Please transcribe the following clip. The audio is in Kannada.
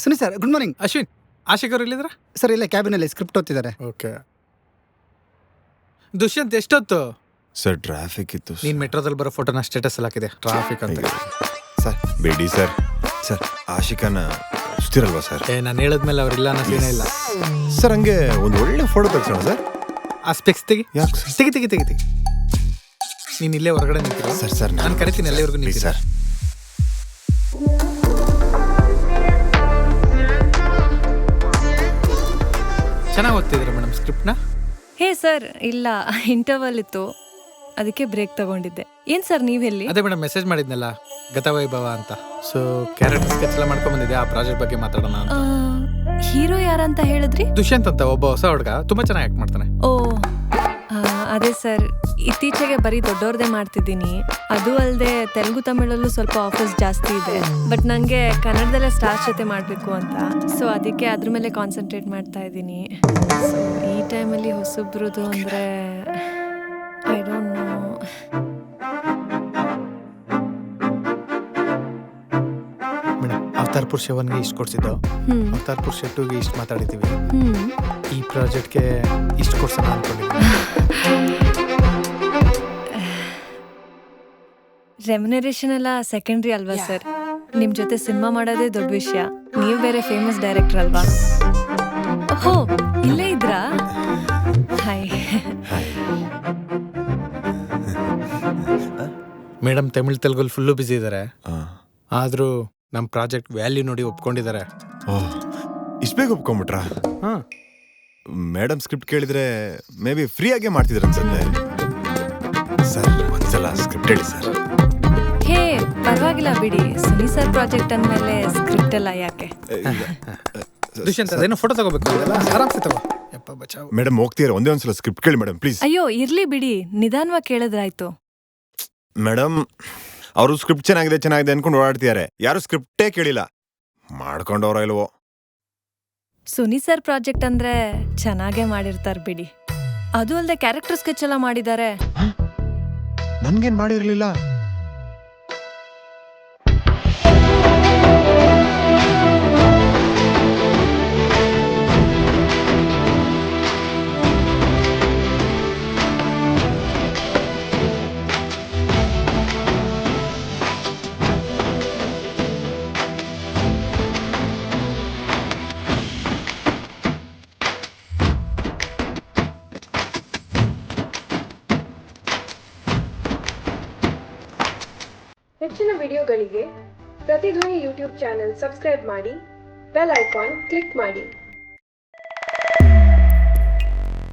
Suni sir, good morning. Ashwin, Ashiq ಅವ್ರು ಇಲ್ಲಿದ್ರ? ಸರ್ ಇಲ್ಲೇ ಕ್ಯಾಬಿನಲ್ಲಿ ಸ್ಕ್ರಿಪ್ಟ್ ಓದ್ತಿದ್ದಾರೆ. ಓಕೆ. ದುಷ್ಯಂತ್ ಎಷ್ಟೊತ್ತು? ಸರ್ ಟ್ರಾಫಿಕ್ ಇತ್ತು. ನೀನ್ ಮೆಟ್ರೋದಲ್ಲಿ ಬರೋ ಫೋಟೋನ ಸ್ಟೇಟಸ್ ಅಲ್ಲಿ ಹಾಕಿದೆ, ಟ್ರಾಫಿಕ್ ಅಂತ. ಸರ್ ಬೇಡಿ ಸರ್. ಸರ್ ಆಶಿಕನ ಸುತ್ತಿರಲ್ವಾ ಸರ್? ನಾನು ಹೇಳದ್ಮೇಲೆ ಅವ್ರಿಲ್ಲ ಅನ್ನೋ ಸೀನೇ ಇಲ್ಲ. ಸರ್ ಹಂಗೆ ಒಂದು ಒಳ್ಳೆ ಫೋಟೋ ತೆಗ್ಸೋಣ ಸರ್. ಆ ಸ್ಪೆಕ್ಸ್ ತೆಗಿ. ಯಾಕೆ ಸರ್? ತೆಗಿ. ನೀನ್ ಇಲ್ಲೇ ಹೊರಗಡೆ ನಿಂತಿರೋ. ಸರ್ ನಾನು ಕರಿತೀನಿ ಅಲ್ಲಿವರೆಗೂ ನಿಂತಿ ಸರ್. ಚೆನ್ನಾಗಿ ಓದ್ತಿದ್ದೀರಾ ಮೇಡಮ್ ಸ್ಕ್ರಿಪ್ಟ್ನ? ಹೇ ಸರ್, ಇಲ್ಲ ಇಂಟರ್ವಲ್ ಇತ್ತು, ಅದಕ್ಕೆ ಬ್ರೇಕ್ ತಗೊಂಡಿದ್ದೆ. ಏನ್ ಸರ್ ನೀವೆಲ್ಲಿ? ಅದೇ ಮೇಡಮ್ ಮೆಸೇಜ್ ಮಾಡಿದ್ನಲ್ಲ, ಗತವೈಭವ ಅಂತ. ಸೊ ಕ್ಯಾರೆಕ್ಟರ್ ಸ್ಕೆಚ್ ಎಲ್ಲ ಮಾಡ್ಕೊಂಡ್ ಬಂದಿದ್ದೆ, ಆ ಪ್ರಾಜೆಕ್ಟ್ ಬಗ್ಗೆ ಮಾತಾಡೋಣ ಅಂತ. ಹೀರೋ ಯಾರಂತ ಹೇಳಿದ್ರಿ? ದುಷ್ಯಂತ್ ಅಂತ ಒಬ್ಬ ಹೊಸ ಹುಡುಗ, ತುಂಬಾ ಚೆನ್ನಾಗಿ ಆಕ್ಟ್ ಮಾಡ್ತಾನೆ. ಓ ಅದೇ ಸರ್, ಇತ್ತೀಚೆಗೆ ಬರೀ ದೊಡ್ಡವ್ರದೇ ಮಾಡ್ತಿದ್ದೀನಿ. ಅದು ಅಲ್ಲದೆ ತೆಲುಗು ತಮಿಳಲ್ಲೂ ಸ್ವಲ್ಪ ಆಫರ್ಸ್ ಜಾಸ್ತಿ ಇದೆ. ಬಟ್ ನನಗೆ ಕನ್ನಡದಲ್ಲೇ ಸ್ಟಾರ್ಸ್ ಜೊತೆ ಮಾಡಬೇಕು ಅಂತ, ಸೊ ಅದಕ್ಕೆ ಅದ್ರ ಮೇಲೆ ಕಾನ್ಸಂಟ್ರೇಟ್ ಮಾಡ್ತಾ ಇದ್ದೀನಿ. ಸೊ ಈ ಟೈಮಲ್ಲಿ ಹೊಸಬ್ರದ್ದು ಅಂದರೆ I don't know. Madam, avatar ಪುರುಷ 1ಗೆ ಇಷ್ಟು ಕೊಡ್ಸಿದ್ದು, ಅವತಾರ್ ಪುರುಷ 2ಗೆ ಇಷ್ಟು ಮಾತಾಡಿದ್ದೀವಿ. ಈ ಪ್ರಾಜೆಕ್ಟ್ಗೆ ಇಷ್ಟು ಕೊಡ್ಸೋಣ ಅನ್ಕೊಂಡಿದ್ದೀನಿ. ರೆಮ್ಯುನರೇಷನ್ ಎಲ್ಲ ಸೆಕೆಂಡ್ರಿ ಅಲ್ವಾ ಸರ್? ನಿಮ್ ಜೊತೆ ಸಿನಿಮಾ ಮಾಡೋದೇ ದೊಡ್ಡ ವಿಷಯ. ನೀವು ಬೇರೆ ಫೇಮಸ್ ಡೈರೆಕ್ಟರ್ ಅಲ್ವಾ? ಓಹೋ, ಇಲ್ಲೇ ಇದ್ರಾ? ಹಾಯ್. ಮೇಡಮ್ ತಮಿಳ್ ತೆಲುಗಲ್ಲಿ ಫುಲ್ಲು ಬ್ಯುಸಿ ಇದ್ದಾರೆ, ಆದರೂ ನಮ್ಮ ಪ್ರಾಜೆಕ್ಟ್ ವ್ಯಾಲ್ಯೂ ನೋಡಿ ಒಪ್ಕೊಂಡಿದ್ದಾರೆ. ಇಷ್ಟು ಬೇಗ ಒಪ್ಕೊಂಡ್ಬಿಟ್ರಾ? ಮೇಡಮ್ ಸ್ಕ್ರಿಪ್ಟ್ ಕೇಳಿದ್ರೆ ಮೇ ಬಿ ಫ್ರೀ ಆಗೇ ಮಾಡ್ತಿದ್ರು ಅನ್ಸುತ್ತೆ. ಸರ್ ಒಂದ್ಸಲ ಸ್ಕ್ರಿಪ್ಟ್ ಹೇಳಿ ಸರ್. ಹೇ ಪರವಾಗಿಲ್ಲ ಬಿಡಿ, ಸುನಿ ಸರ್ ಪ್ರಾಜೆಕ್ಟ್ ಅಂದಮೇಲೆ ಸ್ಕ್ರಿಪ್ಟ್ ಎಲ್ಲ ಯಾಕೆ? ದುಷ್ಯಂತ್, ಅದೇನೋ ಫೋಟೋ ತಗೋಬೇಕು, ಆರಾಮ್ಸೆ ತಗೋ. ಯಪ್ಪ ಬಚಾವ್. ಮೇಡಮ್ ಹೋಗ್ತೀರಾ? ಒಂದೇ ಒಂದ್ಸಲ ಸ್ಕ್ರಿಪ್ಟ್ ಕೇಳಿ ಮೇಡಮ್ ಪ್ಲೀಸ್. ಅಯ್ಯೋ ಇರ್ಲಿ ಬಿಡಿ, ನಿಧಾನವಾಗಿ ಕೇಳಿದ್ರಾಯ್ತು. ಮೇಡಮ್ ಅವರು ಸ್ಕ್ರಿಪ್ಟ್ ಚೆನ್ನಾಗಿದೆ ಅನ್ಕೊಂಡು ಓಡಾಡ್ತಿದ್ದಾರೆ, ಯಾರು ಸ್ಕ್ರಿಪ್ಟೇ ಕೇಳಿಲ್ಲ. ಮಾಡ್ಕೊಂಡವ್ರ ಇಲ್ವೋ? ಸುನಿ ಸರ್ ಪ್ರಾಜೆಕ್ಟ್ ಅಂದ್ರೆ ಚೆನ್ನಾಗೇ ಮಾಡಿರ್ತಾರ ಬಿಡಿ. ಅದು ಅಲ್ಲದೆ ಕ್ಯಾರೆಕ್ಟರ್ ಸ್ಕೆಚ್ ಎಲ್ಲ ಮಾಡಿದ್ದಾರೆ. ನನ್ಗೇನ್ ಮಾಡಿರ್ಲಿಲ್ಲ. ಹೆಚ್ಚಿನ ವಿಡಿಯೋಗಳಿಗೆ ಪ್ರತಿಧ್ವನಿ ಯೂಟ್ಯೂಬ್ ಚಾನೆಲ್ ಸಬ್ಸ್ಕ್ರೈಬ್ ಮಾಡಿ, ಬೆಲ್ ಐಕಾನ್ ಕ್ಲಿಕ್ ಮಾಡಿ.